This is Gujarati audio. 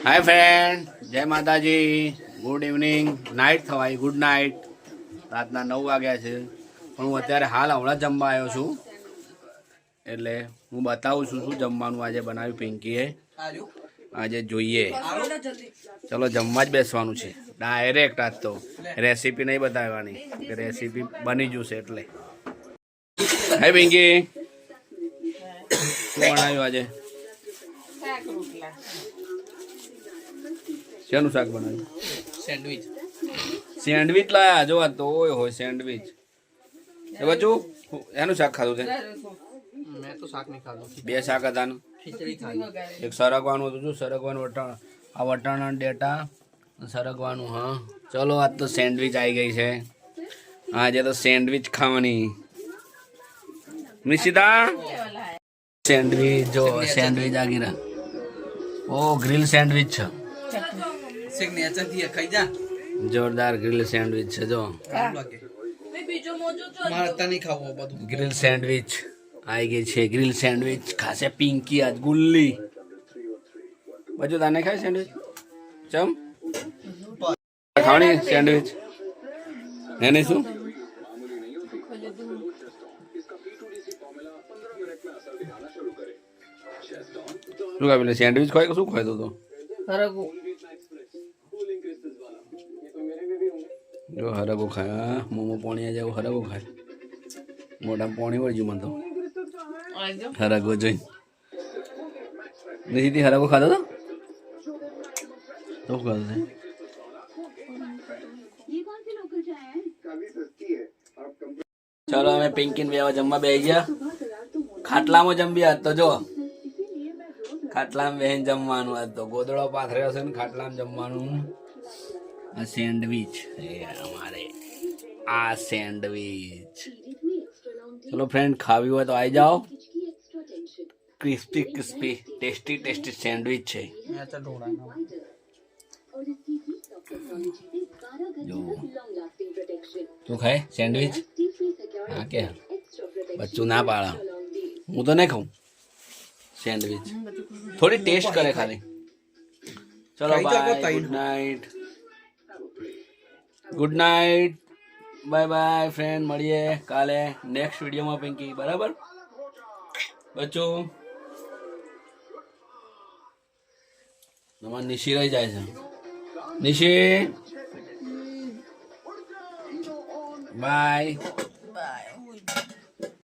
हाय friend, Jai Mataji, good evening, night थवाई, गुड नाइट। રાતના 9 વાગ્યા છે પણ હું અત્યારે હાલ હમણાં જમવા આવ્યો છું એટલે હું બતાવું છું શું જમવાનું આજે બનાવ્યું પિંકીએ આજે જોઈએ। ચલો જમવા જ બેસવાનું છે ડાયરેક્ટ। આજ તો રેસીપી નહીં બતાવવાની કે રેસીપી બની જશે એટલે। હાય પિંકી, શું બનાવ્યું આજે? શેનું શાક બનાવ્યું? સેન્ડવિચ। સેન્ડવિચ લાયા જો આ તો હોય સેન્ડવિચ એ બચ્ચું એનું શાક ખાધું તે? મેં તો શાક નહીં ખાધું, બે શાક હતા ને ખીચડી ખાધી। એક સરગવાનું હતું, શું સરગવાનું વટાણ આ વટાણા ડેટા સરગવાનું। હા ચલો આજ તો સેન્ડવિચ આવી ગઈ છે, આજે તો સેન્ડવિચ ખાવાની। નિશિતા સેન્ડવિચ જો સેન્ડવિચ આ ગીરા ઓ ગ્રીલ સેન્ડવિચ છે, સિગ્નેચર થી ખાઈ જા। જોરદાર ગ્રીલ સેન્ડવિચ છે જો મારે તો નહીં ખાવું બધું। ગ્રીલ સેન્ડવિચ આવી ગઈ છે, ગ્રીલ સેન્ડવિચ ખાશે પિંકી આજ ગુલ્લી। બજુ તાને ખાય સેન્ડવિચ? ચમ ખાવાની સેન્ડવિચ એને શું શું ખાય? સેન્ડવિચ ખાય કે શું ખાય? તો જો હરગો ખાય, મોમો પોણી જાય હરગો ખાય, મોઢા પોણી વળજુ મને તો હરગો જોઈ નથી હરગો ખાધો તો ખાધો છે। ચલો અમે પિંકીને બે જમવા બેસી ગયા, ખાટલામાં જમવી આજ તો જો ખાટલામાં બેહીને જમવાનું આજ તો ગોદડો પાથર્યો છે ને ખાટલામાં જમવાનું। આ સેન્ડવિચ અમારે આ સેન્ડવિચ। ચલો ફ્રેન્ડ ખાવી હોય તો આવી જાઓ, crispy crispy tasty tasty sandwich છે। જો તું ખાય સેન્ડવિચ? હા કે બચ્ચું ના પાડા, હું તો નહીં ખાઉં સેન્ડવિચ, થોડી ટેસ્ટ કરે ખાલી। ચલો bye, good night, good night, bye bye friend, મળીએ કાલે નેક્સ્ટ વિડીયોમાં પિંકી, બરાબર બચ્ચું? તમારે નિશી રહી જાય છે, નિશી બાય બાય।